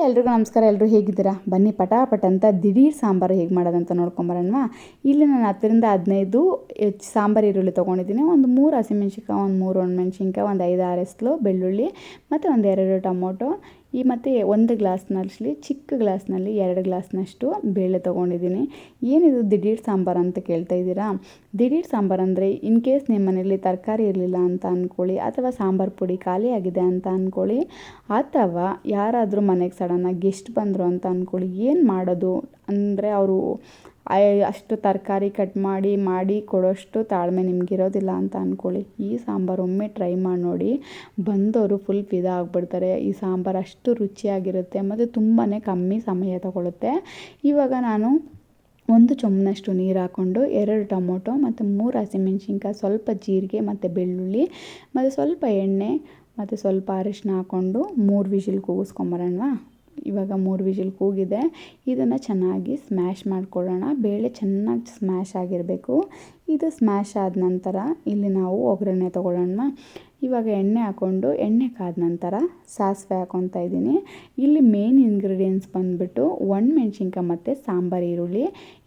ಎಲ್ರಿಗೂ ನಮಸ್ಕಾರ. ಎಲ್ಲರೂ ಹೇಗಿದ್ದೀರಾ? ಬನ್ನಿ ಪಟಾಪಟ್ ಅಂತ ದಿಢೀರ್ ಸಾಂಬಾರು ಹೇಗೆ ಮಾಡೋದಂತ ನೋಡ್ಕೊಂಬರೋಣವಾ. ಇಲ್ಲಿ ನಾನು 10-15 ಸಾಂಬಾರು ಈರುಳ್ಳಿ ತೊಗೊಂಡಿದ್ದೀನಿ. ಒಂದು 3 ಹಸಿಮೆಣ್ಸಿನ್ಕಾಯಿ, ಒಂದು 3 ಒಣಮೆಣ್ಸಿನ್ಕಾಯಿ, ಒಂದು 5-6 ಎಸ್ಲು ಬೆಳ್ಳುಳ್ಳಿ ಮತ್ತು ಒಂದು 2 ಟೊಮೊಟೊ, ಮತ್ತು 1 ಗ್ಲಾಸ್ನಲ್ಲಿ ಚಿಕ್ಕ ಗ್ಲಾಸ್ನಲ್ಲಿ 2 ಗ್ಲಾಸ್ನಷ್ಟು ಬೇಳೆ ತೊಗೊಂಡಿದ್ದೀನಿ. ಏನಿದು ದಿಢೀರ್ ಸಾಂಬಾರು ಅಂತ ಕೇಳ್ತಾ ಇದ್ದೀರಾ? ದಿಢೀರ್ ಸಾಂಬಾರು ಅಂದರೆ ಇನ್ ಕೇಸ್ ನಿಮ್ಮ ಮನೇಲಿ ತರಕಾರಿ ಇರಲಿಲ್ಲ ಅಂತ ಅಂದ್ಕೊಳ್ಳಿ, ಅಥವಾ ಸಾಂಬಾರು ಪುಡಿ ಖಾಲಿ ಆಗಿದೆ ಅಂತ ಅಂದ್ಕೊಳ್ಳಿ, ಅಥವಾ ಯಾರಾದರೂ ಮನೆಗೆ ಸಡನ್ನಾಗಿ ಗೆಸ್ಟ್ ಬಂದರು ಅಂತ ಅಂದ್ಕೊಳ್ಳಿ, ಏನು ಮಾಡೋದು ಅಂದರೆ ಅವರು ಅಷ್ಟು ತರಕಾರಿ ಕಟ್ ಮಾಡಿ ಕೊಡೋಷ್ಟು ತಾಳ್ಮೆ ನಿಮಗಿರೋದಿಲ್ಲ ಅಂತ ಅಂದ್ಕೊಳ್ಳಿ. ಈ ಸಾಂಬಾರು ಒಮ್ಮೆ ಟ್ರೈ ಮಾಡಿ ನೋಡಿ, ಬಂದವರು ಫುಲ್ ಫಿದಾ ಆಗಿಬಿಡ್ತಾರೆ. ಈ ಸಾಂಬಾರು ಅಷ್ಟು ರುಚಿಯಾಗಿರುತ್ತೆ ಮತ್ತು ತುಂಬಾ ಕಮ್ಮಿ ಸಮಯ ತಗೊಳ್ಳುತ್ತೆ. ಇವಾಗ ನಾನು 1 ಚಮಚನಷ್ಟು ನೀರು ಹಾಕ್ಕೊಂಡು 2 ಟೊಮೊಟೊ ಮತ್ತು 3 ಹಸಿಮೆಣ್ಸಿನ್ಕಾಯಿ, ಸ್ವಲ್ಪ ಜೀರಿಗೆ ಮತ್ತು ಬೆಳ್ಳುಳ್ಳಿ ಮತ್ತು ಸ್ವಲ್ಪ ಎಣ್ಣೆ ಮತ್ತು ಸ್ವಲ್ಪ ಅರಿಶಿನ ಹಾಕ್ಕೊಂಡು 3 ವಿಷಿಲ್ ಕೂಗಿಸ್ಕೊಂಬರೋಣವಾ. ಇವಾಗ 3 ವಿಷಿಲ್ ಕೂಗಿದೆ. ಇದನ್ನು ಚೆನ್ನಾಗಿ ಸ್ಮ್ಯಾಶ್ ಮಾಡ್ಕೊಳ್ಳೋಣ. ಬೇಳೆ ಚೆನ್ನಾಗಿ ಸ್ಮ್ಯಾಶ್ ಆಗಿರಬೇಕು. ಇದು ಸ್ಮ್ಯಾಶ್ ಆದ ನಂತರ ಇಲ್ಲಿ ನಾವು ಒಗ್ಗರಣೆ ತೊಗೊಳ್ಳೋಣ. ಇವಾಗ ಎಣ್ಣೆ ಹಾಕ್ಕೊಂಡು ಎಣ್ಣೆ ಕಾದ ನಂತರ ಸಾಸಿವೆ ಹಾಕ್ಕೊತಾ ಇದ್ದೀನಿ. ಇಲ್ಲಿ ಮೇನ್ ಇಂಗ್ರೀಡಿಯೆಂಟ್ಸ್ ಬಂದುಬಿಟ್ಟು ಒಣಮೆಣ್ಸಿನ್ಕಾಯಿ ಮತ್ತು ಸಾಂಬಾರು ಈರುಳ್ಳಿ.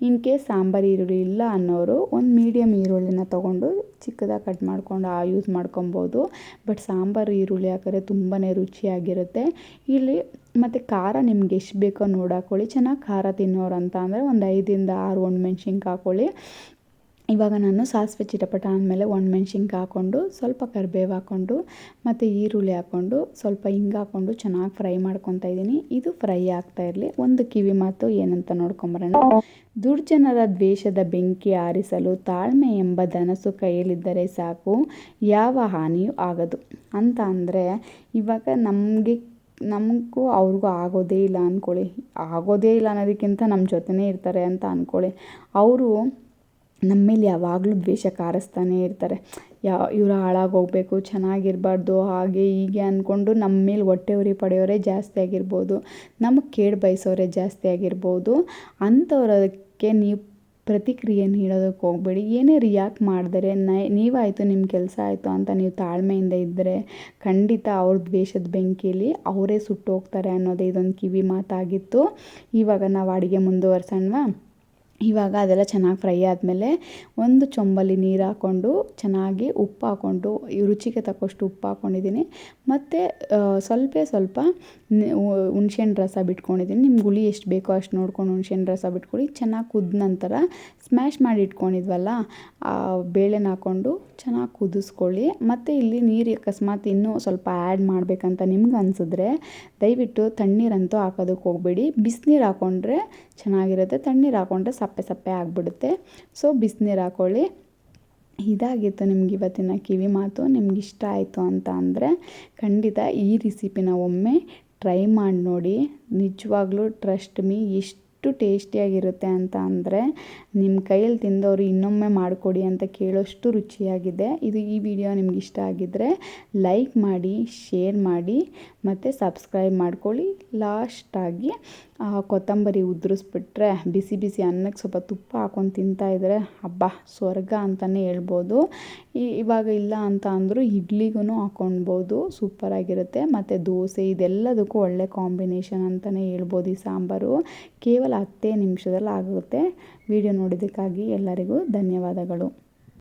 ಇನ್ ಕೇಸ್ ಸಾಂಬಾರು ಈರುಳ್ಳಿ ಇಲ್ಲ ಅನ್ನೋರು ಒಂದು ಮೀಡಿಯಮ್ ಈರುಳ್ಳಿನ ತೊಗೊಂಡು ಚಿಕ್ಕದಾಗಿ ಕಟ್ ಮಾಡ್ಕೊಂಡು ಯೂಸ್ ಮಾಡ್ಕೊಬೋದು. ಬಟ್ ಸಾಂಬಾರು ಈರುಳ್ಳಿ ಹಾಕಿದ್ರೆ ತುಂಬಾ ರುಚಿಯಾಗಿರುತ್ತೆ. ಇಲ್ಲಿ ಮತ್ತು ಖಾರ ನಿಮ್ಗೆ ಎಷ್ಟು ಬೇಕೋ ನೋಡಿ ಹಾಕ್ಕೊಳ್ಳಿ. ಚೆನ್ನಾಗಿ ಖಾರ ತಿನ್ನೋರು ಅಂತ ಅಂದರೆ ಒಂದು 5-6 ಒಣಮೆಣ್ಸಿನ್ಕಾಯಿ ಹಾಕ್ಕೊಳ್ಳಿ. ಇವಾಗ ನಾನು ಸಾಸಿವೆ ಚಿಟಪಟ ಆದಮೇಲೆ ಒಣಮೆಣ್ಸಿನ್ಕಾಯಿ ಹಾಕ್ಕೊಂಡು ಸ್ವಲ್ಪ ಕರಿಬೇವು ಹಾಕ್ಕೊಂಡು ಮತ್ತು ಈರುಳ್ಳಿ ಹಾಕ್ಕೊಂಡು ಸ್ವಲ್ಪ ಹಿಂಗೆ ಹಾಕ್ಕೊಂಡು ಚೆನ್ನಾಗಿ ಫ್ರೈ ಮಾಡ್ಕೊತಾ ಇದ್ದೀನಿ. ಇದು ಫ್ರೈ ಆಗ್ತಾ ಇರಲಿ. ಒಂದು ಕಿವಿ ಮಾತು ಏನಂತ ನೋಡ್ಕೊಂಬರೋಣ. ದುರ್ಜನರ ದ್ವೇಷದ ಬೆಂಕಿ ಆರಿಸಲು ತಾಳ್ಮೆ ಎಂಬ ಧನಸ್ಸು ಕೈಯಲ್ಲಿದ್ದರೆ ಸಾಕು, ಯಾವ ಹಾನಿಯೂ ಆಗದು ಅಂತ ಅಂದರೆ, ಇವಾಗ ನಮಗೂ ಅವ್ರಿಗೂ ಆಗೋದೇ ಇಲ್ಲ ಅಂದ್ಕೊಳ್ಳಿ. ಆಗೋದೇ ಇಲ್ಲ ಅನ್ನೋದಕ್ಕಿಂತ ನಮ್ಮ ಜೊತೆನೇ ಇರ್ತಾರೆ ಅಂತ ಅಂದ್ಕೊಳ್ಳಿ. ಅವರು ನಮ್ಮ ಮೇಲೆ ಯಾವಾಗಲೂ ದ್ವೇಷ ಕಾರಿಸ್ತಾನೇ ಇರ್ತಾರೆ. ಇವರು ಹಾಳಾಗೋಗ್ಬೇಕು, ಚೆನ್ನಾಗಿರಬಾರ್ದು, ಹಾಗೆ ಹೀಗೆ ಅಂದ್ಕೊಂಡು ನಮ್ಮ ಮೇಲೆ ಹೊಟ್ಟೆ ಉರಿ ಪಡೆಯೋರೇ ಜಾಸ್ತಿ ಆಗಿರ್ಬೋದು, ನಮಗೆ ಕೇಡು ಬಯಸೋರೇ ಜಾಸ್ತಿ ಆಗಿರ್ಬೋದು. ಅಂಥವ್ರಕ್ಕೆ ನೀವು ಪ್ರತಿಕ್ರಿಯೆ ನೀಡೋದಕ್ಕೆ ಹೋಗಬೇಡಿ. ಏನೇ ರಿಯಾಕ್ಟ್ ಮಾಡಿದರೆ ನೀವಾಯಿತು, ನಿಮ್ಮ ಕೆಲಸ ಆಯಿತು ಅಂತ ನೀವು ತಾಳ್ಮೆಯಿಂದ ಇದ್ದರೆ ಖಂಡಿತ ಅವ್ರ ದ್ವೇಷದ ಬೆಂಕಿಯಲ್ಲಿ ಅವರೇ ಸುಟ್ಟೋಗ್ತಾರೆ ಅನ್ನೋದೇ ಇದೊಂದು ಕಿವಿ ಮಾತಾಗಿತ್ತು. ಇವಾಗ ನಾವು ಅಡುಗೆ ಮುಂದುವರ್ಸೋಣವಾ. ಇವಾಗ ಅದೆಲ್ಲ ಚೆನ್ನಾಗಿ ಫ್ರೈ ಆದಮೇಲೆ ಒಂದು ಚೊಂಬಲ್ಲಿ ನೀರು ಹಾಕ್ಕೊಂಡು ಚೆನ್ನಾಗಿ ಉಪ್ಪು ಹಾಕ್ಕೊಂಡು ರುಚಿಗೆ ತಕ್ಕಷ್ಟು ಉಪ್ಪು ಹಾಕ್ಕೊಂಡಿದ್ದೀನಿ. ಮತ್ತು ಸ್ವಲ್ಪ ಹುಣ್ಸೆಹಣ್ಣು ರಸ ಬಿಟ್ಕೊಂಡಿದ್ದೀನಿ. ನಿಮ್ಗೆ ಹುಳಿ ಎಷ್ಟು ಬೇಕೋ ಅಷ್ಟು ನೋಡ್ಕೊಂಡು ಹುಣ್ಸೆಹಣ್ಣು ರಸ ಬಿಟ್ಕೊಳ್ಳಿ. ಚೆನ್ನಾಗಿ ಕುದ್ದ ನಂತರ ಸ್ಮ್ಯಾಶ್ ಮಾಡಿ ಇಟ್ಕೊಂಡಿದ್ವಲ್ಲ ಆ ಬೇಳೆನ ಹಾಕ್ಕೊಂಡು ಚೆನ್ನಾಗಿ ಕುದಿಸ್ಕೊಳ್ಳಿ. ಮತ್ತು ಇಲ್ಲಿ ನೀರು ಅಕಸ್ಮಾತ್ ಇನ್ನೂ ಸ್ವಲ್ಪ ಆ್ಯಡ್ ಮಾಡಬೇಕಂತ ನಿಮ್ಗೆ ಅನಿಸಿದ್ರೆ ದಯವಿಟ್ಟು ತಣ್ಣೀರಂತೂ ಹಾಕೋದಕ್ಕೆ ಹೋಗಬೇಡಿ. ಬಿಸಿನೀರು ಹಾಕ್ಕೊಂಡ್ರೆ ಚೆನ್ನಾಗಿರುತ್ತೆ. ತಣ್ಣೀರು ಹಾಕ್ಕೊಂಡ್ರೆ ಸಪ್ಪೆ ಆಗಿಬಿಡುತ್ತೆ. ಸೊ ಬಿಸಿನೀರು ಹಾಕ್ಕೊಳ್ಳಿ. ಇದಾಗಿತ್ತು ನಿಮ್ಗೆ ಇವತ್ತಿನ ಕಿವಿ ಮಾತು. ನಿಮ್ಗೆ ಇಷ್ಟ ಆಯಿತು ಅಂತ ಅಂದರೆ ಖಂಡಿತ ಈ ರೆಸಿಪಿನ ಒಮ್ಮೆ ಟ್ರೈ ಮಾಡಿ ನೋಡಿ. ನಿಜವಾಗ್ಲೂ ಟ್ರಸ್ಟ್ ಮೀ, ಎಷ್ಟು ಟೇಸ್ಟಿಯಾಗಿರುತ್ತೆ ಅಂತ ಅಂದರೆ ನಿಮ್ಮ ಕೈಯಲ್ಲಿ ತಿಂದವರು ಇನ್ನೊಮ್ಮೆ ಮಾಡಿಕೊಡಿ ಅಂತ ಕೇಳೋಷ್ಟು ರುಚಿಯಾಗಿದೆ. ಈ ವಿಡಿಯೋ ನಿಮ್ಗೆ ಇಷ್ಟ ಆಗಿದ್ದರೆ ಲೈಕ್ ಮಾಡಿ, ಶೇರ್ ಮಾಡಿ ಮತ್ತು ಸಬ್ಸ್ಕ್ರೈಬ್ ಮಾಡ್ಕೊಳ್ಳಿ. ಲಾಸ್ಟಾಗಿ ಕೊತ್ತಂಬರಿ ಉದುರಿಸ್ಬಿಟ್ರೆ ಬಿಸಿ ಅನ್ನಕ್ಕೆ ಸ್ವಲ್ಪ ತುಪ್ಪ ಹಾಕ್ಕೊಂಡು ತಿಂತಾಯಿದ್ರೆ ಹಬ್ಬ ಸ್ವರ್ಗ ಅಂತಲೇ ಹೇಳ್ಬೋದು. ಇವಾಗ ಇಲ್ಲ ಅಂತ ಅಂದರೂ ಇಡ್ಲಿಗೂ ಹಾಕ್ಕೊಳ್ಬೋದು, ಸೂಪರಾಗಿರುತ್ತೆ. ಮತ್ತು ದೋಸೆ ಇದೆಲ್ಲದಕ್ಕೂ ಒಳ್ಳೆ ಕಾಂಬಿನೇಷನ್ ಅಂತಲೇ ಹೇಳ್ಬೋದು. ಈ ಸಾಂಬಾರು ಕೇವಲ 10 ನಿಮಿಷದಲ್ಲಿ ಆಗುತ್ತೆ. ವಿಡಿಯೋ ನೋಡಿದ್ದಕ್ಕಾಗಿ ಎಲ್ಲರಿಗೂ ಧನ್ಯವಾದಗಳು.